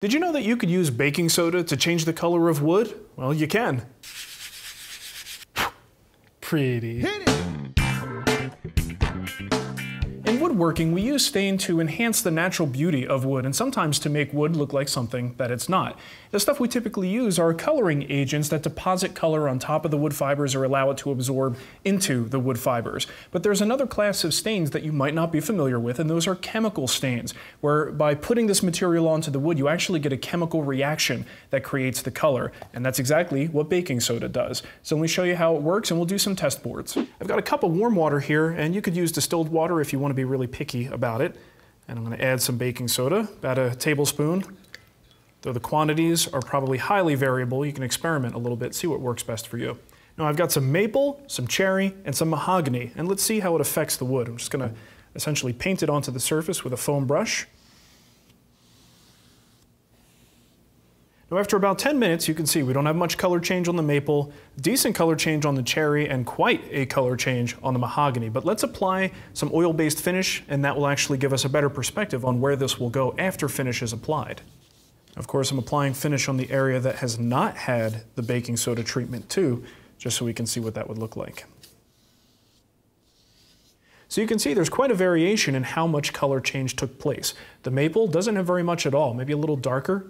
Did you know that you could use baking soda to change the color of wood? Well, you can. Pretty. In woodworking, we use stain to enhance the natural beauty of wood and sometimes to make wood look like something that it's not. The stuff we typically use are coloring agents that deposit color on top of the wood fibers or allow it to absorb into the wood fibers. But there's another class of stains that you might not be familiar with, and those are chemical stains, where by putting this material onto the wood, you actually get a chemical reaction that creates the color. And that's exactly what baking soda does. So let me show you how it works, and we'll do some test boards. I've got a cup of warm water here, and you could use distilled water if you want to be really picky about it. And I'm going to add some baking soda, about a tablespoon. Though the quantities are probably highly variable, you can experiment a little bit, see what works best for you. Now I've got some maple, some cherry, and some mahogany, and let's see how it affects the wood. I'm just going to essentially paint it onto the surface with a foam brush. Now after about 10 minutes, you can see we don't have much color change on the maple, decent color change on the cherry, and quite a color change on the mahogany. But let's apply some oil-based finish, and that will actually give us a better perspective on where this will go after finish is applied. Of course, I'm applying finish on the area that has not had the baking soda treatment too, just so we can see what that would look like. So you can see there's quite a variation in how much color change took place. The maple doesn't have very much at all, maybe a little darker,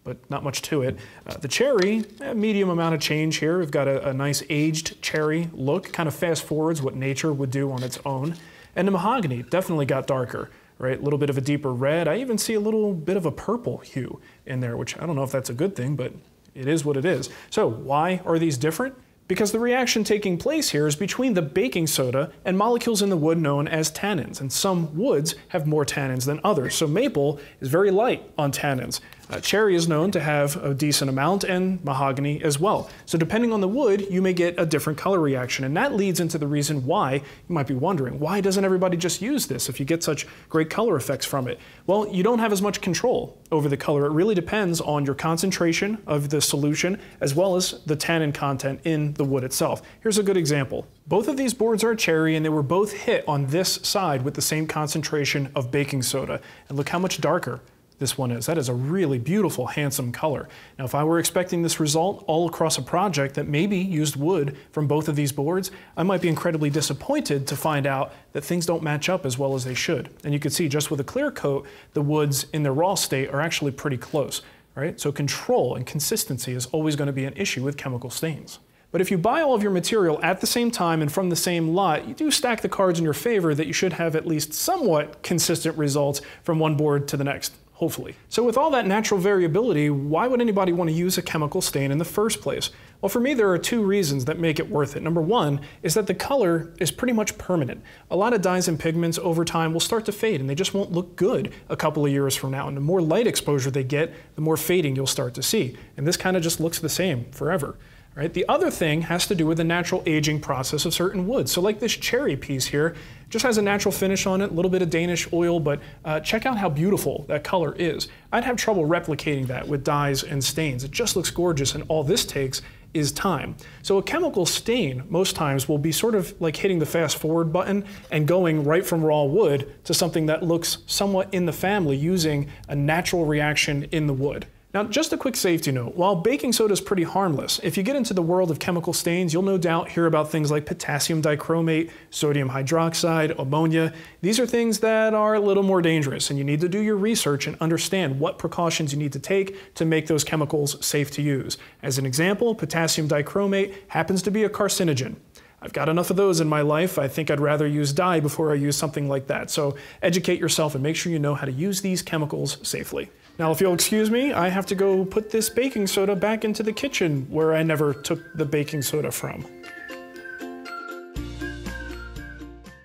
but not much to it. The cherry, a medium amount of change here. We've got a nice aged cherry look, kind of fast forwards what nature would do on its own. And the mahogany definitely got darker. Right, a little bit of a deeper red. I even see a little bit of a purple hue in there, which I don't know if that's a good thing, but it is what it is. So why are these different? Because the reaction taking place here is between the baking soda and molecules in the wood known as tannins, and some woods have more tannins than others. So maple is very light on tannins. Cherry is known to have a decent amount, and mahogany as well. So depending on the wood, you may get a different color reaction, and that leads into the reason why you might be wondering, why doesn't everybody just use this if you get such great color effects from it? Well, you don't have as much control over the color. It really depends on your concentration of the solution as well as the tannin content in the wood itself. Here's a good example. Both of these boards are cherry, and they were both hit on this side with the same concentration of baking soda. And look how much darker this one is. That is a really beautiful, handsome color. Now, if I were expecting this result all across a project that maybe used wood from both of these boards, I might be incredibly disappointed to find out that things don't match up as well as they should. And you can see just with a clear coat, the woods in their raw state are actually pretty close, right? So control and consistency is always going to be an issue with chemical stains. But if you buy all of your material at the same time and from the same lot, you do stack the cards in your favor that you should have at least somewhat consistent results from one board to the next. Hopefully. So with all that natural variability, why would anybody want to use a chemical stain in the first place? Well, for me, there are two reasons that make it worth it. Number one is that the color is pretty much permanent. A lot of dyes and pigments over time will start to fade, and they just won't look good a couple of years from now. And the more light exposure they get, the more fading you'll start to see. And this kind of just looks the same forever. Right? The other thing has to do with the natural aging process of certain woods. So like this cherry piece here, just has a natural finish on it, a little bit of Danish oil, but check out how beautiful that color is. I'd have trouble replicating that with dyes and stains. It just looks gorgeous, and all this takes is time. So a chemical stain most times will be sort of like hitting the fast forward button and going right from raw wood to something that looks somewhat in the family using a natural reaction in the wood. Now, just a quick safety note. While baking soda is pretty harmless, if you get into the world of chemical stains, you'll no doubt hear about things like potassium dichromate, sodium hydroxide, ammonia. These are things that are a little more dangerous, and you need to do your research and understand what precautions you need to take to make those chemicals safe to use. As an example, potassium dichromate happens to be a carcinogen. I've got enough of those in my life. I think I'd rather use dye before I use something like that. So educate yourself and make sure you know how to use these chemicals safely. Now, if you'll excuse me, I have to go put this baking soda back into the kitchen where I never took the baking soda from.